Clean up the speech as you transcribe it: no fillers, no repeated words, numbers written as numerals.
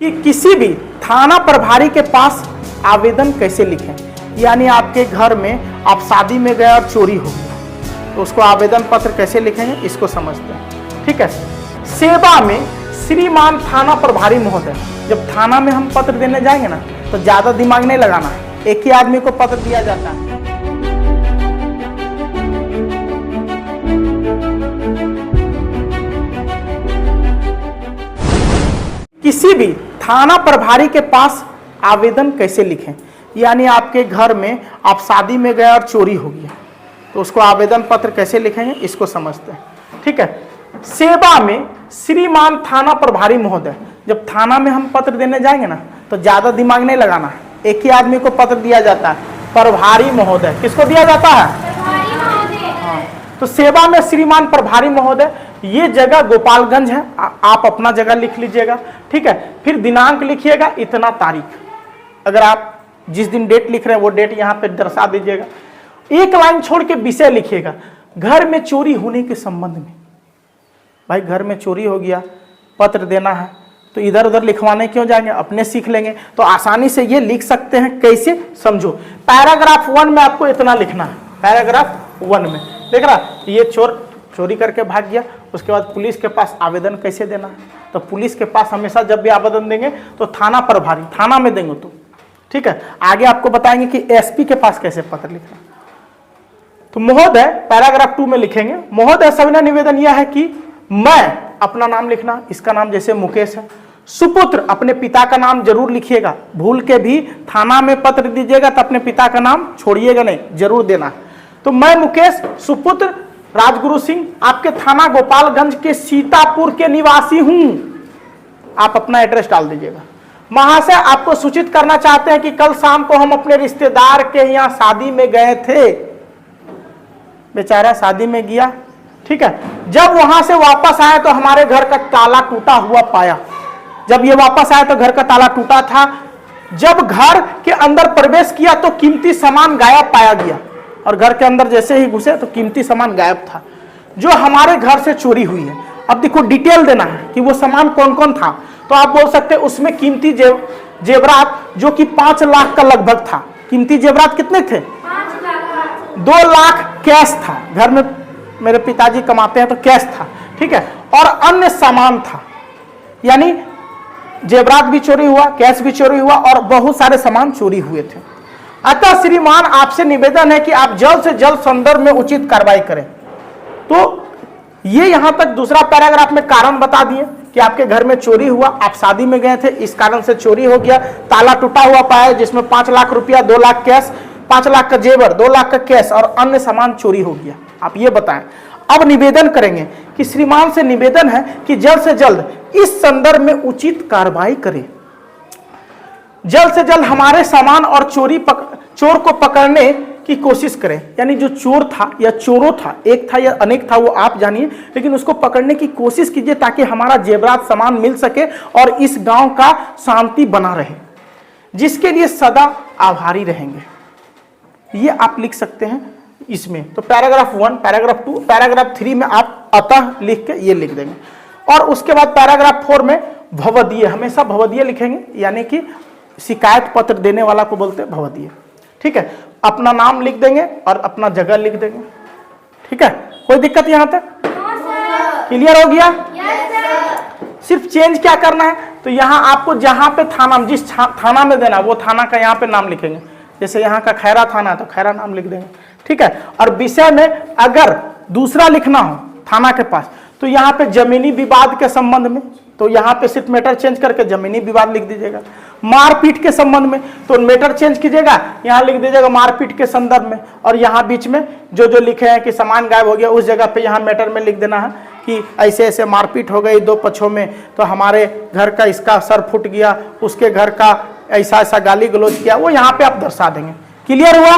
कि किसी भी थाना प्रभारी के पास आवेदन कैसे लिखें। यानी आपके घर में आप शादी में गए और चोरी हो गया तो उसको आवेदन पत्र कैसे लिखेंगे, इसको समझते हैं। ठीक है। सेवा में श्रीमान थाना प्रभारी महोदय, जब थाना में हम पत्र देने जाएंगे ना तो ज्यादा दिमाग नहीं लगाना है, एक ही आदमी को पत्र दिया जाता है। किसी भी थाना प्रभारी के पास आवेदन कैसे लिखें। यानी आपके घर में आप शादी में गए और चोरी हो गया तो उसको आवेदन पत्र कैसे लिखेंगे, इसको समझते हैं। ठीक है। सेवा में श्रीमान थाना प्रभारी महोदय, जब थाना में हम पत्र देने जाएंगे ना तो ज्यादा दिमाग नहीं लगाना है, एक ही आदमी को पत्र दिया जाता है, प्रभारी महोदय। किसको दिया जाता है? हाँ। तो सेवा में श्रीमान प्रभारी महोदय, ये जगह गोपालगंज है, आप अपना जगह लिख लीजिएगा। ठीक है। फिर दिनांक लिखिएगा, इतना तारीख। अगर आप जिस दिन डेट लिख रहे हैं वो डेट यहाँ पे दर्शा दीजिएगा। एक लाइन छोड़ के विषय लिखिएगा, घर में चोरी होने के संबंध में। भाई घर में चोरी हो गया, पत्र देना है तो इधर उधर लिखवाने क्यों जाएंगे, अपने सीख लेंगे तो आसानी से ये लिख सकते हैं। कैसे, समझो। पैराग्राफ 1 में आपको इतना लिखना है। पैराग्राफ 1 में देख रहा, ये चोर चोरी करके भाग गया, उसके बाद पुलिस के पास आवेदन कैसे देना है। तो पुलिस के पास हमेशा जब भी आवेदन देंगे तो थाना प्रभारी, थाना में देंगे तो। ठीक है। आगे आपको बताएंगे कि एसपी के पास कैसे पत्र लिखना। तो महोदय पैराग्राफ 2 में लिखेंगे, महोदय सविनय निवेदन यह है कि मैं, अपना नाम लिखना, इसका नाम जैसे मुकेश है। सुपुत्र, अपने पिता का नाम जरूर लिखिएगा, भूल के भी थाना में पत्र दीजिएगा तो अपने पिता का नाम छोड़िएगा नहीं, जरूर देना। तो मैं मुकेश सुपुत्र राजगुरु सिंह आपके थाना गोपालगंज के सीतापुर के निवासी हूं। आप अपना एड्रेस डाल दीजिएगा। महाशय, आपको सूचित करना चाहते हैं कि कल शाम को हम अपने रिश्तेदार के यहाँ शादी में गए थे। बेचारा शादी में गया। ठीक है। जब वहां से वापस आए तो हमारे घर का ताला टूटा हुआ पाया। जब ये वापस आया तो घर का ताला टूटा था। जब घर के अंदर प्रवेश किया तो कीमती सामान गायब पाया गया, और घर के अंदर जैसे ही घुसे तो कीमती सामान गायब था जो हमारे घर से चोरी हुई है। अब देखो डिटेल देना है कि वो सामान कौन कौन था। तो आप बोल सकते हैं उसमें कीमती जेवरात जो कि 5 लाख का लगभग था। कीमती जेवरात कितने थे? 2 लाख कैश था। घर में मेरे पिताजी कमाते हैं तो कैश था। ठीक है। और अन्य सामान था, यानी जेवरात भी चोरी हुआ, कैश भी चोरी हुआ और बहुत सारे सामान चोरी हुए थे। अतः श्रीमान आपसे निवेदन है कि आप जल्द से जल्द संदर्भ में उचित कार्रवाई करें। तो ये यहां तक दूसरा पैराग्राफ में कारण बता दिए कि आपके घर में चोरी हुआ, आप शादी में गए थे, इस कारण से चोरी हो गया, ताला टूटा हुआ पाया जिसमें 5 लाख रुपया, 2 लाख कैश, 5 लाख का जेवर, 2 लाख का कैश और अन्य सामान चोरी हो गया। आप ये बताएं। अब निवेदन करेंगे कि श्रीमान से निवेदन है कि जल्द से जल्द इस संदर्भ में उचित कार्रवाई करें। जल्द से जल्द हमारे सामान और चोर को पकड़ने की कोशिश करें। यानी जो चोर था या चोरों था, एक था या अनेक था वो आप जानिए, लेकिन उसको पकड़ने की कोशिश कीजिए ताकि हमारा जेवरात सामान मिल सके और इस गांव का शांति बना रहे, जिसके लिए सदा आभारी रहेंगे। ये आप लिख सकते हैं इसमें। तो पैराग्राफ 1, पैराग्राफ 2, पैराग्राफ 3 में आप अतः लिख के ये लिख देंगे। और उसके बाद पैराग्राफ 4 में भवदीय, हमेशा भवदीय लिखेंगे, यानी कि शिकायत पत्र देने वाला को बोलते हैं भवदीय। ठीक है। अपना नाम लिख देंगे और अपना जगह लिख देंगे। ठीक है। कोई दिक्कत यहां तक? क्लियर हो गया? सिर्फ चेंज क्या करना है, तो यहां आपको जहां पे थाना, जिस थाना में देना वो थाना का यहां पे नाम लिखेंगे। जैसे यहाँ का खैरा थाना है तो खैरा नाम लिख देंगे। ठीक है। और विषय में अगर दूसरा लिखना हो थाना के पास तो यहाँ पे जमीनी विवाद के संबंध में, तो यहाँ पे सिर्फ मैटर चेंज करके जमीनी विवाद लिख दीजिएगा। मारपीट के संबंध में तो मैटर चेंज कीजिएगा, यहाँ लिख दीजिएगा मारपीट के संदर्भ में। और यहाँ बीच में जो जो लिखे हैं कि सामान गायब हो गया उस जगह पे यहाँ मैटर में लिख देना है कि ऐसे ऐसे मारपीट हो गई 2 पक्षों में, तो हमारे घर का इसका सर फूट गया, उसके घर का ऐसा ऐसा गाली गलौज किया, वो यहाँ पे आप दर्शा देंगे। क्लियर हुआ?